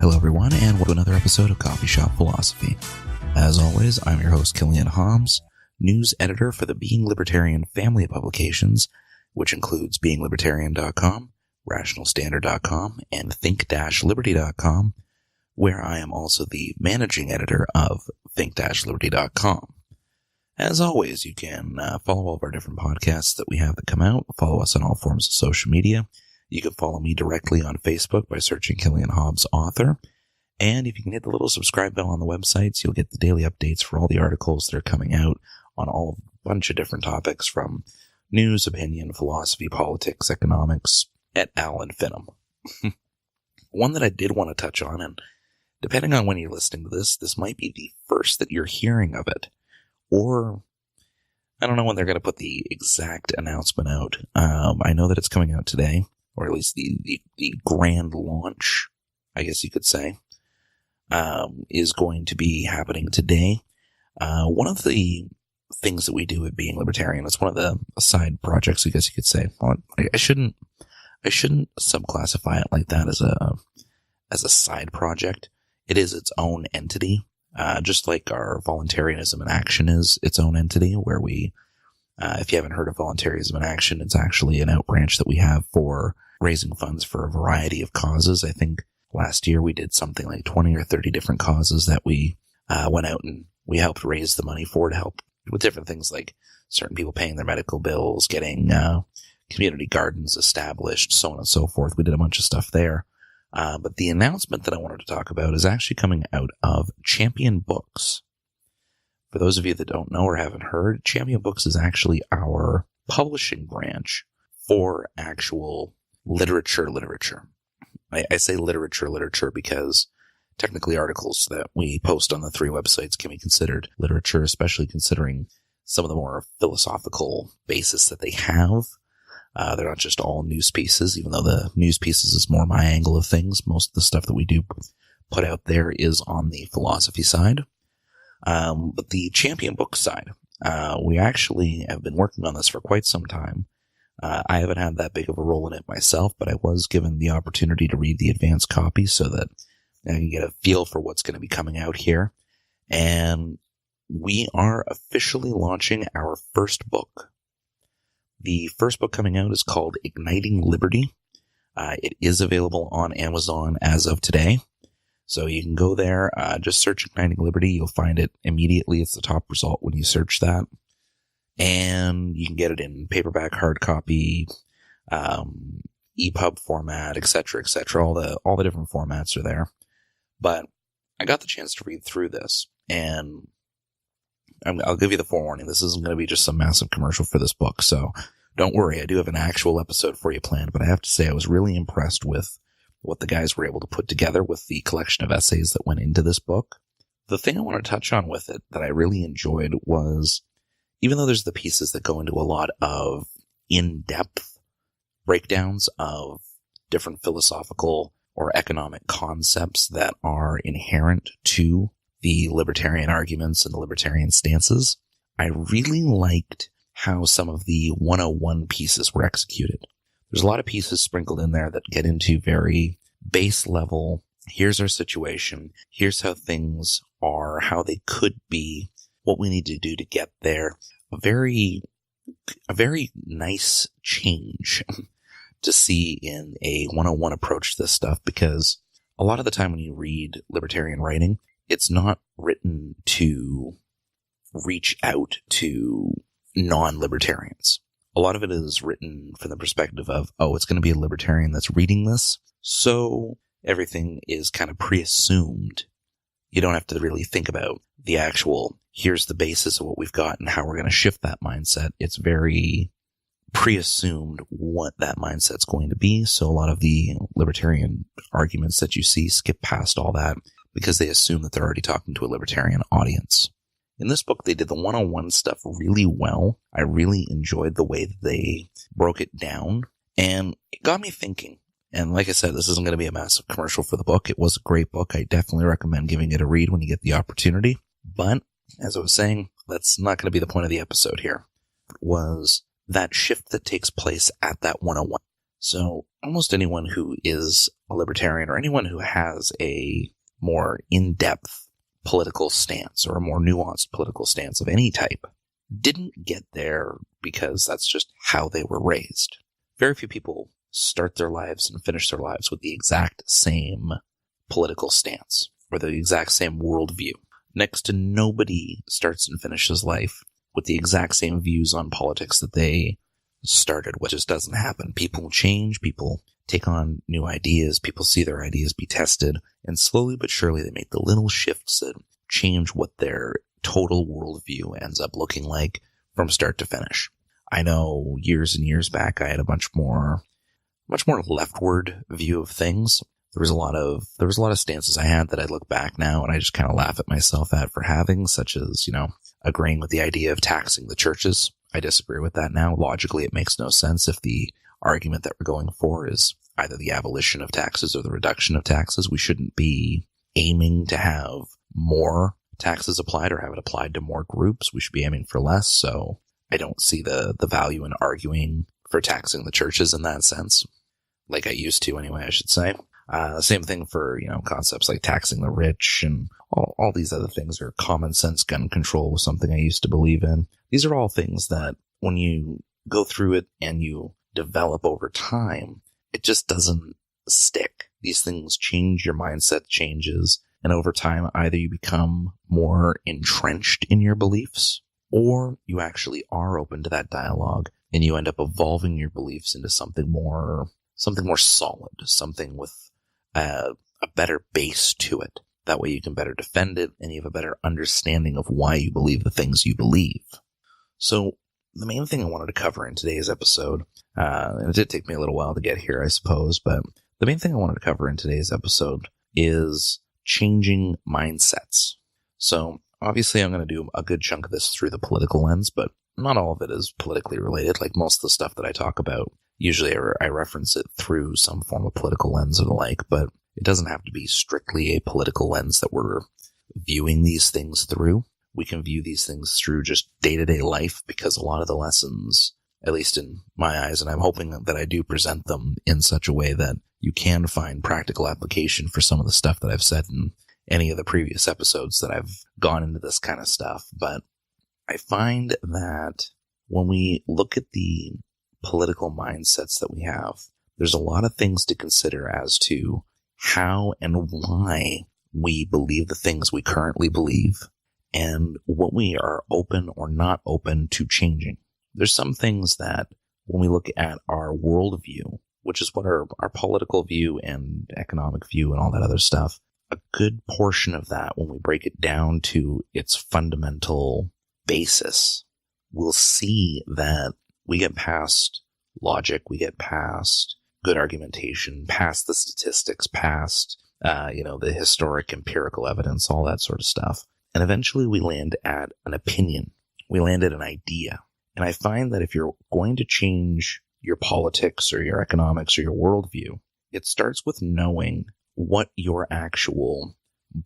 Hello everyone, and welcome to another episode of Coffee Shop Philosophy. As always, I'm your host, Killian, news editor for the Being Libertarian family of publications, which includes BeingLibertarian.com, RationalStandard.com, and Think-Liberty.com, where I am also the managing editor of Think-Liberty.com. As always, you can follow all of our different podcasts that we have that come out, follow us on all forms of social media. You can follow me directly on Facebook by searching Killian Hobbs Author. And if you can hit the little subscribe bell on the websites, you'll get the daily updates for all the articles that are coming out on a bunch of different topics from news, opinion, philosophy, politics, economics, et al. Infinitum. One that I did want to touch on, and depending on when you're listening to this might be the first that you're hearing of it. Or I don't know when they're going to put the exact announcement out. I know that it's coming out today. Or at least the grand launch, I guess you could say, is going to be happening today. One of the things that we do at Being Libertarian, it's one of the side projects, I guess you could say. Well, I shouldn't subclassify it like that as a side project. It is its own entity, just like our voluntarism in action is its own entity, where we, if you haven't heard of voluntarism in action, it's actually an out branch that we have for raising funds for a variety of causes. I think last year we did something like 20 or 30 different causes that we went out and we helped raise the money for, to help with different things like certain people paying their medical bills, getting community gardens established, so on and so forth. We did a bunch of stuff there. But the announcement that I wanted to talk about is actually coming out of Champion Books. For those of you that don't know or haven't heard, Champion Books is actually our publishing branch for actual literature. I say literature because technically articles that we post on the three websites can be considered literature, especially considering some of the more philosophical basis that they have. They're not just all news pieces, even though the news pieces is more my angle of things. Most of the stuff that we do put out there is on the philosophy side. But the Champion Book side, we actually have been working on this for quite some time. I haven't had that big of a role in it myself, but I was given the opportunity to read the advanced copy so that I can get a feel for what's going to be coming out here. And we are officially launching our first book. The first book coming out is called Igniting Liberty. It is available on Amazon as of today. So you can go there, just search Igniting Liberty. You'll find it immediately. It's the top result when you search that. And you can get it in paperback, hard copy, EPUB format, etc., etc. All the different formats are there. But I got the chance to read through this, and I'll give you the forewarning. This isn't going to be just some massive commercial for this book, so don't worry. I do have an actual episode for you planned, but I have to say I was really impressed with what the guys were able to put together with the collection of essays that went into this book. The thing I want to touch on with it that I really enjoyed was, even though there's the pieces that go into a lot of in-depth breakdowns of different philosophical or economic concepts that are inherent to the libertarian arguments and the libertarian stances, I really liked how some of the 101 pieces were executed. There's a lot of pieces sprinkled in there that get into very base level, here's our situation, here's how things are, how they could be, what we need to do to get there. A very nice change to see in a 101 approach to this stuff, because a lot of the time when you read libertarian writing, it's not written to reach out to non-libertarians. A lot of it is written from the perspective of, oh, it's going to be a libertarian that's reading this, so everything is kind of pre-assumed. You don't have to really think about the actual, here's the basis of what we've got and how we're going to shift that mindset. It's very pre-assumed what that mindset's going to be, so a lot of the libertarian arguments that you see skip past all that because they assume that they're already talking to a libertarian audience. In this book, they did the 101 stuff really well. I really enjoyed the way that they broke it down, and it got me thinking. And like I said, this isn't going to be a massive commercial for the book. It was a great book. I definitely recommend giving it a read when you get the opportunity. But, as I was saying, that's not going to be the point of the episode here. It was that shift that takes place at that 101. So almost anyone who is a libertarian or anyone who has a more in-depth political stance or a more nuanced political stance of any type didn't get there because that's just how they were raised. Very few people start their lives and finish their lives with the exact same political stance or the exact same worldview. Next to nobody starts and finishes life with the exact same views on politics that they started, which just doesn't happen. People change, people take on new ideas, people see their ideas be tested, and slowly but surely they make the little shifts that change what their total worldview ends up looking like from start to finish. I know years and years back I had a much more leftward view of things. There was a lot of stances I had that I look back now and I just kind of laugh at myself for having, such as, agreeing with the idea of taxing the churches. I disagree with that now. Logically, it makes no sense if the argument that we're going for is either the abolition of taxes or the reduction of taxes. We shouldn't be aiming to have more taxes applied or have it applied to more groups. We should be aiming for less. So I don't see the value in arguing for taxing the churches in that sense. Like I used to anyway, I should say. Same thing for, concepts like taxing the rich and all these other things, or common sense gun control was something I used to believe in. These are all things that when you go through it and you develop over time, it just doesn't stick. These things change, your mindset changes, and over time either you become more entrenched in your beliefs or you actually are open to that dialogue and you end up evolving your beliefs into something more solid, something with a better base to it. That way you can better defend it and you have a better understanding of why you believe the things you believe. So the main thing I wanted to cover in today's episode, and it did take me a little while to get here, I suppose, but the main thing I wanted to cover in today's episode is changing mindsets. So obviously I'm going to do a good chunk of this through the political lens, but not all of it is politically related. Like most of the stuff that I talk about, usually I reference it through some form of political lens or the like, but it doesn't have to be strictly a political lens that we're viewing these things through. We can view these things through just day-to-day life, because a lot of the lessons, at least in my eyes, and I'm hoping that I do present them in such a way that you can find practical application for some of the stuff that I've said in any of the previous episodes that I've gone into this kind of stuff. But I find that when we look at the political mindsets that we have, there's a lot of things to consider as to how and why we believe the things we currently believe and what we are open or not open to changing. There's some things that when we look at our worldview, which is what our political view and economic view and all that other stuff, a good portion of that, when we break it down to its fundamental basis, we'll see that we get past logic, we get past good argumentation, past the statistics, past, the historic empirical evidence, all that sort of stuff. And eventually we land at an opinion. We land at an idea. And I find that if you're going to change your politics or your economics or your worldview, it starts with knowing what your actual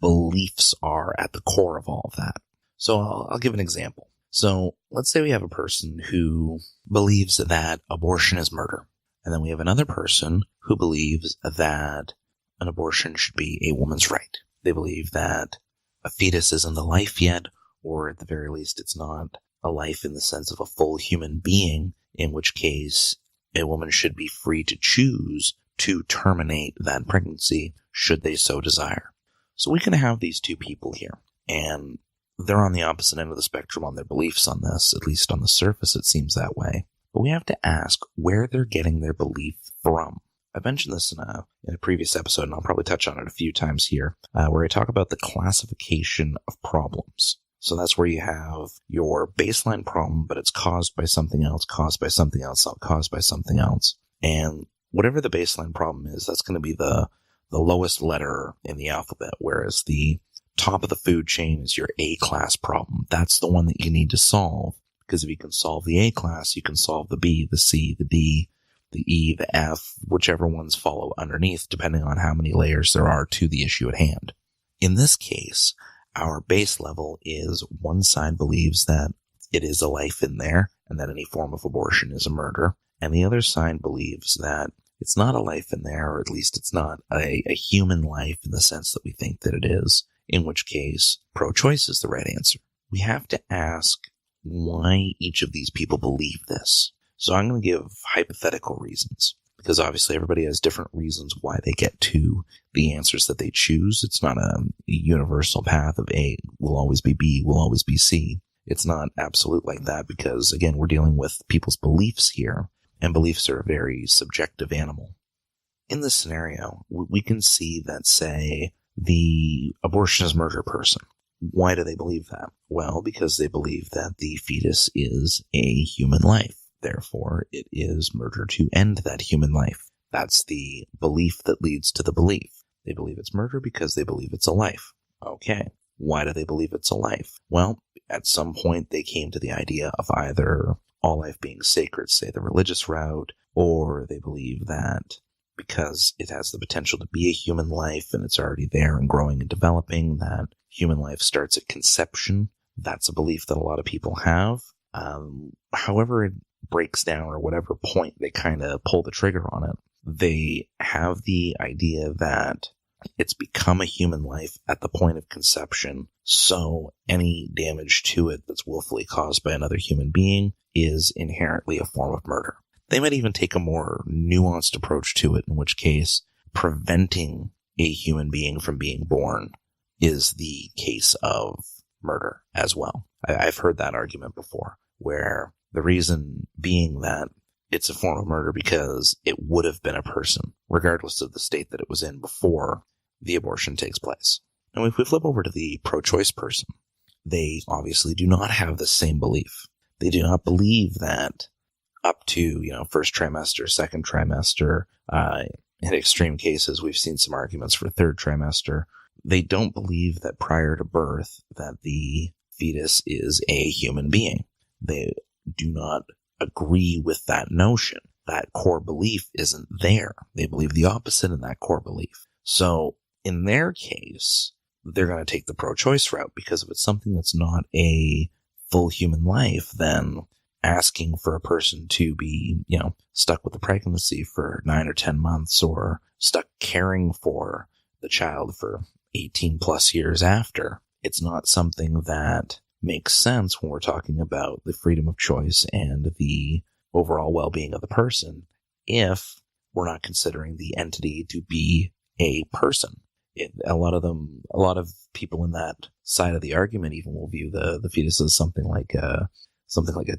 beliefs are at the core of all of that. So I'll give an example. So let's say we have a person who believes that abortion is murder. And then we have another person who believes that an abortion should be a woman's right. They believe that a fetus isn't a life yet, or at the very least it's not a life in the sense of a full human being, in which case a woman should be free to choose to terminate that pregnancy should they so desire. So we can have these two people here, and they're on the opposite end of the spectrum on their beliefs on this, at least on the surface it seems that way. But we have to ask where they're getting their belief from. I mentioned this in a previous episode, and I'll probably touch on it a few times here, where I talk about the classification of problems. So that's where you have your baseline problem, but it's caused by something else, caused by something else, caused by something else. And whatever the baseline problem is, that's going to be the lowest letter in the alphabet, whereas the top of the food chain is your A-class problem. That's the one that you need to solve, because if you can solve the A-class, you can solve the B, the C, the D, the E, the F, whichever ones follow underneath, depending on how many layers there are to the issue at hand. In this case, our base level is one side believes that it is a life in there and that any form of abortion is a murder, and the other side believes that it's not a life in there, or at least it's not a human life in the sense that we think that it is, in which case pro-choice is the right answer. We have to ask why each of these people believe this. So I'm going to give hypothetical reasons, because obviously everybody has different reasons why they get to the answers that they choose. It's not a universal path of A will always be B, will always be C. It's not absolute like that because, again, we're dealing with people's beliefs here, and beliefs are a very subjective animal. In this scenario, we can see that, say, the abortionist murder person. Why do they believe that? Well, because they believe that the fetus is a human life. Therefore, it is murder to end that human life. That's the belief that leads to the belief. They believe it's murder because they believe it's a life. Okay. Why do they believe it's a life? Well, at some point they came to the idea of either all life being sacred, say the religious route, or they believe that because it has the potential to be a human life and it's already there and growing and developing, that human life starts at conception. That's a belief that a lot of people have. However it breaks down, or whatever point they kind of pull the trigger on it, they have the idea that it's become a human life at the point of conception, so any damage to it that's willfully caused by another human being is inherently a form of murder. They might even take a more nuanced approach to it, in which case preventing a human being from being born is the case of murder as well. I've heard that argument before, where the reason being that it's a form of murder because it would have been a person, regardless of the state that it was in before the abortion takes place. Now, if we flip over to the pro-choice person, they obviously do not have the same belief. They do not believe that up to, first trimester, second trimester, in extreme cases, we've seen some arguments for third trimester. They don't believe that prior to birth that the fetus is a human being. They do not agree with that notion. That core belief isn't there. They believe the opposite in that core belief. So in their case, they're going to take the pro-choice route, because if it's something that's not a full human life, then asking for a person to be, stuck with the pregnancy for 9 or 10 months, or stuck caring for the child for 18 plus years after, it's not something that makes sense when we're talking about the freedom of choice and the overall well-being of the person, if we're not considering the entity to be a person. A lot of people in that side of the argument even will view the fetus as something like a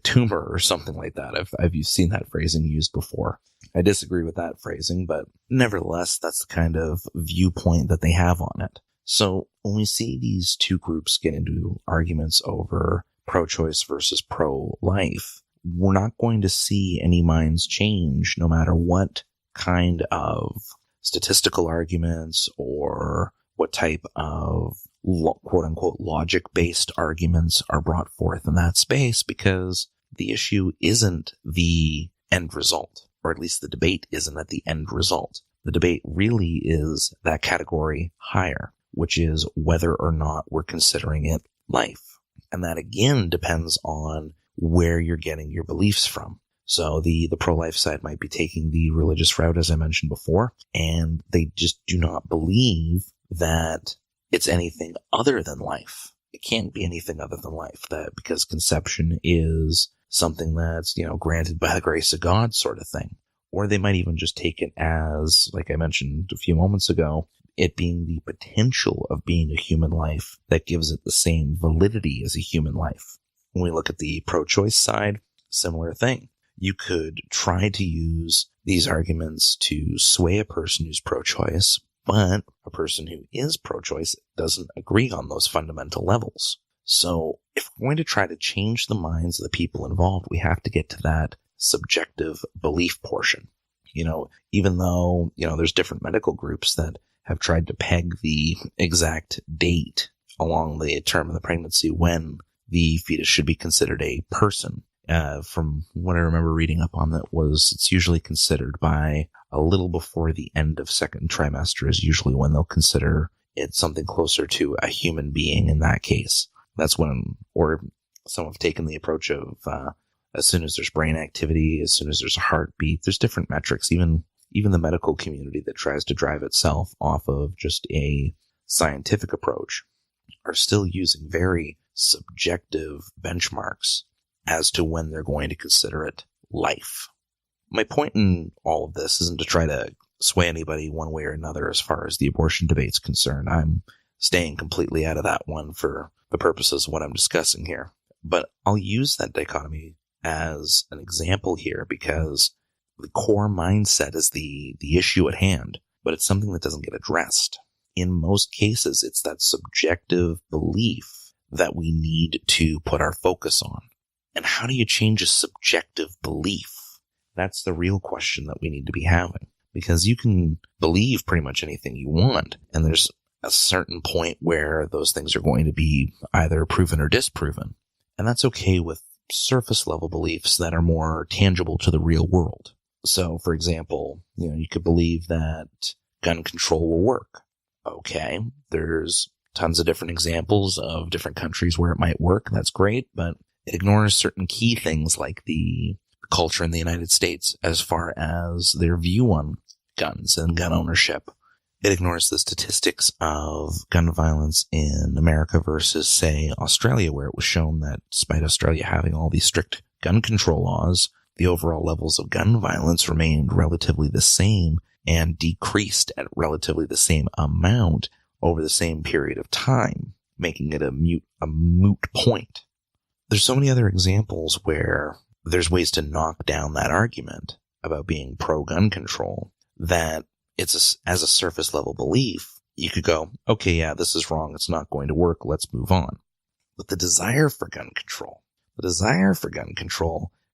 tumor or something like that. I've seen that phrasing used before. I disagree with that phrasing, but nevertheless, that's the kind of viewpoint that they have on it. So when we see these two groups get into arguments over pro-choice versus pro-life, we're not going to see any minds change no matter what kind of statistical arguments or what type of quote-unquote logic-based arguments are brought forth in that space, because the issue isn't the end result, or at least the debate isn't at the end result. The debate really is that category higher, which is whether or not we're considering it life. And that again depends on where you're getting your beliefs from. So the pro-life side might be taking the religious route, as I mentioned before, and they just do not believe that it's anything other than life. It can't be anything other than life, that because conception is something that's, granted by the grace of God sort of thing. Or they might even just take it as, like I mentioned a few moments ago, it being the potential of being a human life that gives it the same validity as a human life. When we look at the pro-choice side, similar thing. You could try to use these arguments to sway a person who's pro-choice, but a person who is pro-choice doesn't agree on those fundamental levels. So if we're going to try to change the minds of the people involved, we have to get to that subjective belief portion. Even though, there's different medical groups that have tried to peg the exact date along the term of the pregnancy when the fetus should be considered a person. From what I remember reading up on that it's usually considered by a little before the end of second trimester is usually when they'll consider it something closer to a human being in that case. That's when, or some have taken the approach of, as soon as there's brain activity, as soon as there's a heartbeat, there's different metrics. Even even the medical community that tries to drive itself off of just a scientific approach, are still using very subjective benchmarks as to when they're going to consider it life. My point in all of this isn't to try to sway anybody one way or another as far as the abortion debate's concerned. I'm staying completely out of that one for the purposes of what I'm discussing here. But I'll use that dichotomy as an example here because the core mindset is the issue at hand, but it's something that doesn't get addressed. In most cases, it's that subjective belief that we need to put our focus on. And how do you change a subjective belief? That's the real question that we need to be having. Because you can believe pretty much anything you want, and there's a certain point where those things are going to be either proven or disproven. And that's okay with surface level beliefs that are more tangible to the real world. So, for example, you could believe that gun control will work. Okay, there's tons of different examples of different countries where it might work. That's great, but it ignores certain key things like the culture in the United States as far as their view on guns and gun ownership. It ignores the statistics of gun violence in America versus, say, Australia, where it was shown that despite Australia having all these strict gun control laws, the overall levels of gun violence remained relatively the same and decreased at relatively the same amount over the same period of time, making it a moot point. There's so many other examples where there's ways to knock down that argument about being pro-gun control that it's as a surface level belief, you could go, okay, yeah, this is wrong. It's not going to work. Let's move on. But the desire for gun control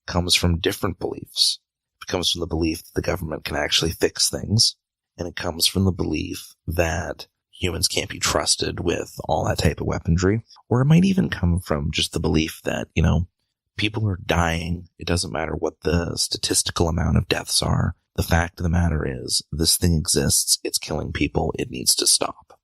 comes from different beliefs. It comes from the belief that the government can actually fix things. And it comes from the belief that humans can't be trusted with all that type of weaponry. Or it might even come from just the belief that, people are dying. It doesn't matter what the statistical amount of deaths are. The fact of the matter is, this thing exists. It's killing people. It needs to stop.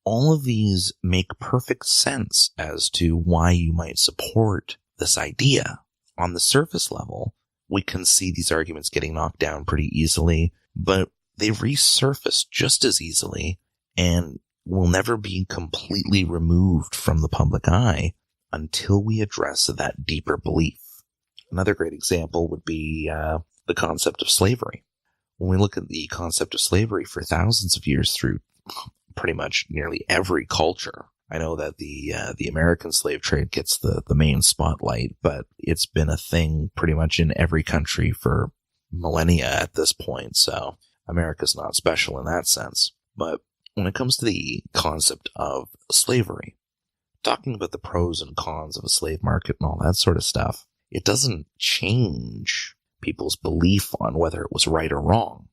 All of these make perfect sense as to why you might support this idea. On the surface level, we can see these arguments getting knocked down pretty easily, but they resurface just as easily and will never be completely removed from the public eye until we address that deeper belief. Another great example would be the concept of slavery. When we look at the concept of slavery for thousands of years through pretty much nearly every culture, I know that the American slave trade gets the main spotlight, but it's been a thing pretty much in every country for millennia at this point, so America's not special in that sense. But when it comes to the concept of slavery, talking about the pros and cons of a slave market and all that sort of stuff, it doesn't change people's belief on whether it was right or wrong.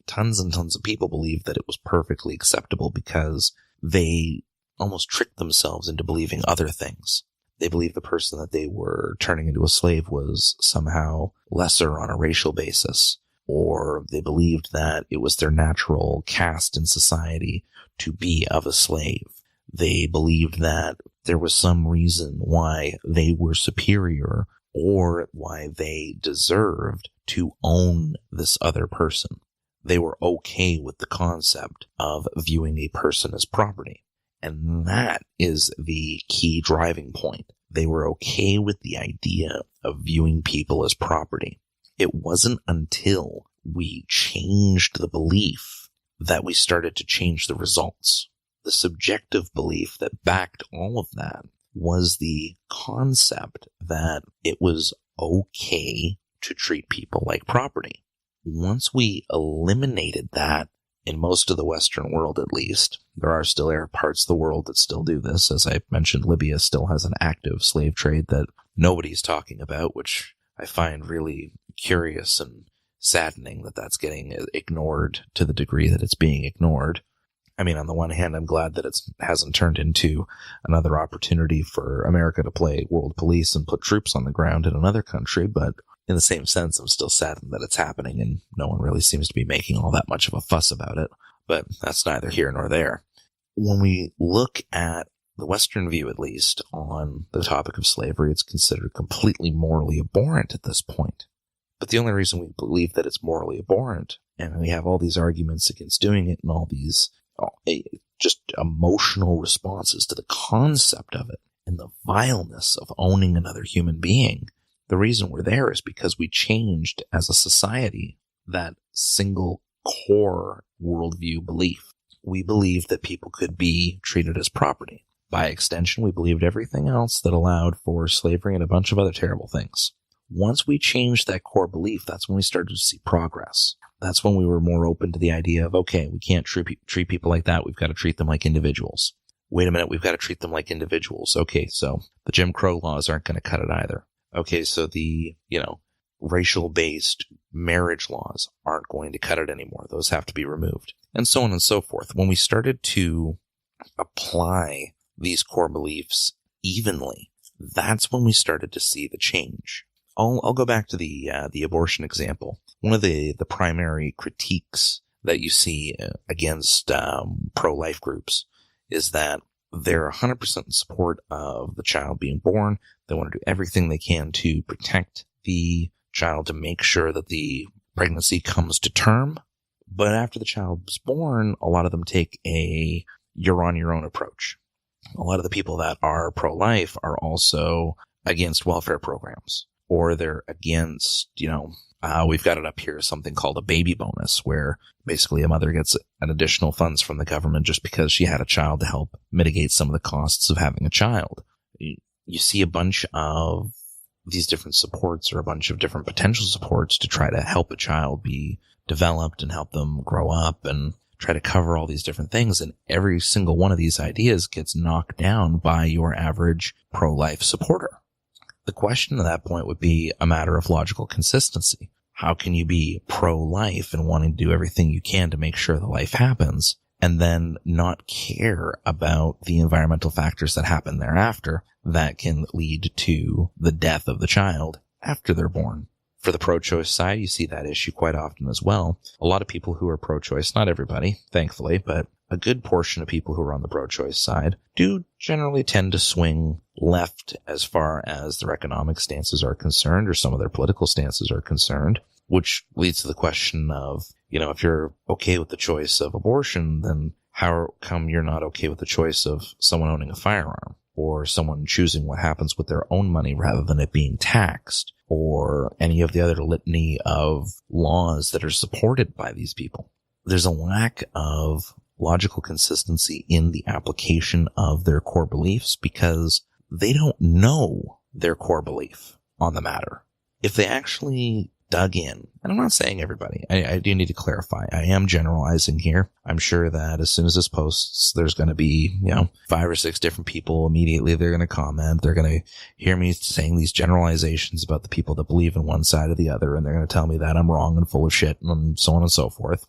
Tons and tons of people believe that it was perfectly acceptable because they almost tricked themselves into believing other things. They believed the person that they were turning into a slave was somehow lesser on a racial basis, or they believed that it was their natural caste in society to be of a slave. They believed that there was some reason why they were superior or why they deserved to own this other person. They were okay with the concept of viewing a person as property. And that is the key driving point. They were okay with the idea of viewing people as property. It wasn't until we changed the belief that we started to change the results. The subjective belief that backed all of that was the concept that it was okay to treat people like property. Once we eliminated that, in most of the Western world at least, there are still parts of the world that still do this. As I mentioned, Libya still has an active slave trade that nobody's talking about, which I find really curious and saddening that that's getting ignored to the degree that it's being ignored. I mean, on the one hand, I'm glad that it hasn't turned into another opportunity for America to play world police and put troops on the ground in another country, but in the same sense, I'm still saddened that it's happening and no one really seems to be making all that much of a fuss about it. But that's neither here nor there. When we look at the Western view, at least, on the topic of slavery, it's considered completely morally abhorrent at this point. But the only reason we believe that it's morally abhorrent And we have all these arguments against doing it and all these just emotional responses to the concept of it and the vileness of owning another human being. The reason we're there is because we changed as a society that single core worldview belief. We believed that people could be treated as property. By extension, we believed everything else that allowed for slavery and a bunch of other terrible things. Once we changed that core belief, that's when we started to see progress. That's when we were more open to the idea of, okay, we can't treat people like that. We've got to treat them like individuals. Wait a minute, we've got to treat them like individuals. Okay, so the Jim Crow laws aren't going to cut it either. Okay, so the, racial-based marriage laws aren't going to cut it anymore. Those have to be removed. And so on and so forth. When we started to apply these core beliefs evenly, that's when we started to see the change. I'll go back to the abortion example. One of the primary critiques that you see against pro-life groups is that they're 100% in support of the child being born. They want to do everything they can to protect the child, to make sure that the pregnancy comes to term. But after the child is born, a lot of them take a you're on your own approach. A lot of the people that are pro-life are also against welfare programs, or they're against, we've got it up here, something called a baby bonus, where basically a mother gets an additional funds from the government just because she had a child to help mitigate some of the costs of having a child. You see a bunch of these different supports, or a bunch of different potential supports to try to help a child be developed and help them grow up and try to cover all these different things. And every single one of these ideas gets knocked down by your average pro-life supporter. The question at that point would be a matter of logical consistency. How can you be pro-life and wanting to do everything you can to make sure the life happens, and then not care about the environmental factors that happen thereafter that can lead to the death of the child after they're born? For the pro-choice side, you see that issue quite often as well. A lot of people who are pro-choice, not everybody, thankfully, but a good portion of people who are on the pro-choice side do generally tend to swing left as far as their economic stances are concerned, or some of their political stances are concerned, which leads to the question of, if you're okay with the choice of abortion, then how come you're not okay with the choice of someone owning a firearm, or someone choosing what happens with their own money rather than it being taxed, or any of the other litany of laws that are supported by these people? There's a lack of logical consistency in the application of their core beliefs because they don't know their core belief on the matter. If they actually dug in, and I'm not saying everybody, I do need to clarify, I am generalizing here. I'm sure that as soon as this posts, there's going to be, 5 or 6 different people immediately. They're going to comment. They're going to hear me saying these generalizations about the people that believe in one side or the other, and they're going to tell me that I'm wrong and full of shit and so on and so forth.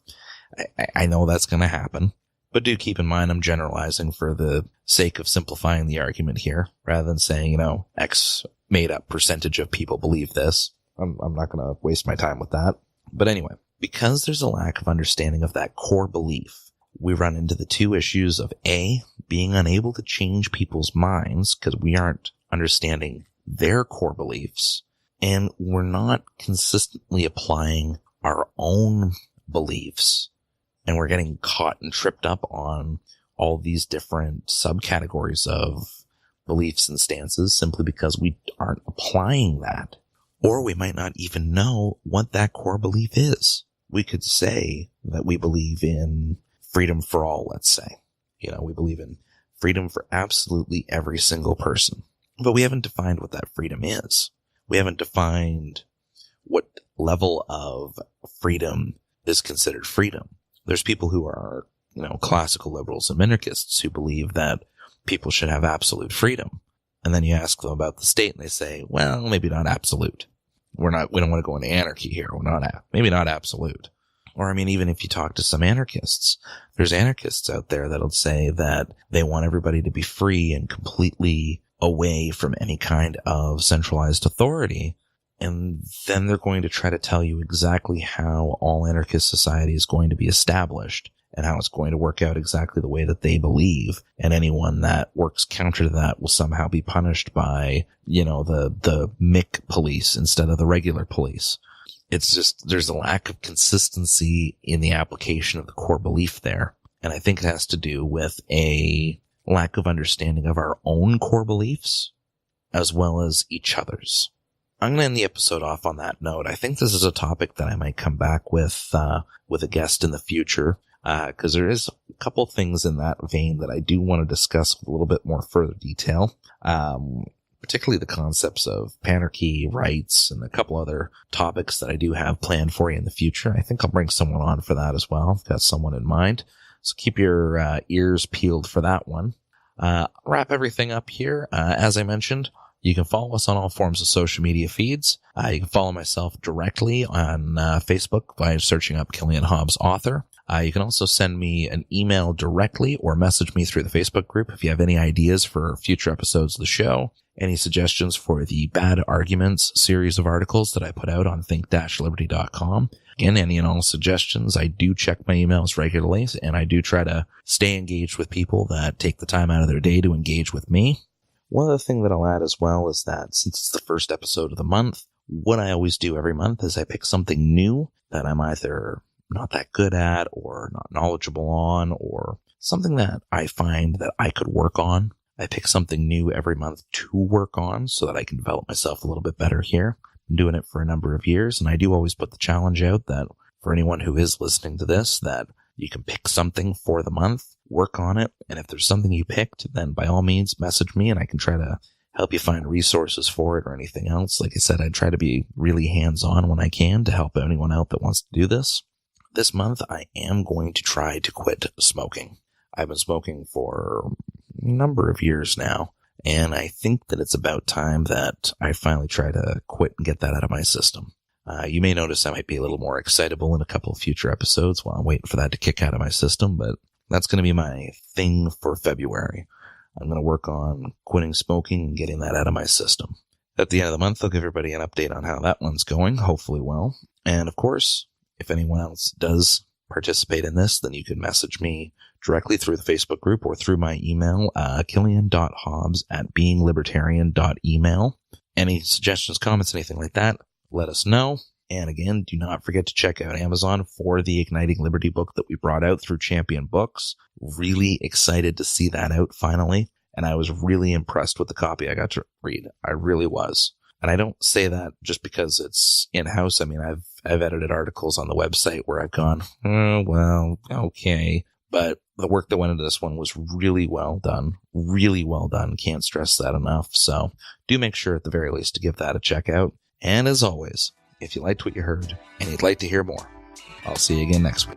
I know that's going to happen. But do keep in mind, I'm generalizing for the sake of simplifying the argument here, rather than saying, X made up percentage of people believe this. I'm not going to waste my time with that. But anyway, because there's a lack of understanding of that core belief, we run into the 2 issues of A, being unable to change people's minds because we aren't understanding their core beliefs, and we're not consistently applying our own beliefs. And we're getting caught and tripped up on all these different subcategories of beliefs and stances simply because we aren't applying that. Or we might not even know what that core belief is. We could say that we believe in freedom for all, let's say. We believe in freedom for absolutely every single person. But we haven't defined what that freedom is. We haven't defined what level of freedom is considered freedom. There's people who are, classical liberals and minarchists who believe that people should have absolute freedom. And then you ask them about the state and they say, well, maybe not absolute. We don't want to go into anarchy here. Maybe not absolute. Or, even if you talk to some anarchists, there's anarchists out there that'll say that they want everybody to be free and completely away from any kind of centralized authority. And then they're going to try to tell you exactly how all anarchist society is going to be established and how it's going to work out exactly the way that they believe. And anyone that works counter to that will somehow be punished by, the MIC police instead of the regular police. it's just, there's a lack of consistency in the application of the core belief there. And I think it has to do with a lack of understanding of our own core beliefs as well as each other's. I'm going to end the episode off on that note. I think this is a topic that I might come back with a guest in the future, because there is a couple things in that vein that I do want to discuss with a little bit more further detail. Particularly the concepts of panarchy, rights, and a couple other topics that I do have planned for you in the future. I think I'll bring someone on for that as well. I've got someone in mind. So keep your ears peeled for that one. Wrap everything up here. As I mentioned, you can follow us on all forms of social media feeds. You can follow myself directly on Facebook by searching up Killian Hobbs Author. You can also send me an email directly or message me through the Facebook group if you have any ideas for future episodes of the show, any suggestions for the Bad Arguments series of articles that I put out on think-liberty.com. Again, any and all suggestions. I do check my emails regularly, and I do try to stay engaged with people that take the time out of their day to engage with me. One other thing that I'll add as well is that since it's the first episode of the month, what I always do every month is I pick something new that I'm either not that good at or not knowledgeable on, or something that I find that I could work on. I pick something new every month to work on so that I can develop myself a little bit better here. Been doing it for a number of years, and I do always put the challenge out that for anyone who is listening to this, that you can pick something for the month, work on it, and if there's something you picked, then by all means message me and I can try to help you find resources for it or anything else. Like I said, I try to be really hands-on when I can to help anyone out that wants to do this. This month, I am going to try to quit smoking. I've been smoking for a number of years now, and I think that it's about time that I finally try to quit and get that out of my system. You may notice I might be a little more excitable in a couple of future episodes while I'm waiting for that to kick out of my system, but that's going to be my thing for February. I'm going to work on quitting smoking and getting that out of my system. At the end of the month, I'll give everybody an update on how that one's going, hopefully well. And of course, if anyone else does participate in this, then you can message me directly through the Facebook group or through my email, killian.hobbs@beinglibertarian.email. Any suggestions, comments, anything like that, let us know. And again, do not forget to check out Amazon for the Igniting Liberty book that we brought out through Champion Books. Really excited to see that out finally. And I was really impressed with the copy I got to read. I really was. And I don't say that just because it's in-house. I mean, I've edited articles on the website where I've gone, oh, well, okay. But the work that went into this one was really well done. Really well done. Can't stress that enough. So do make sure at the very least to give that a check out. And as always, if you liked what you heard and you'd like to hear more, I'll see you again next week.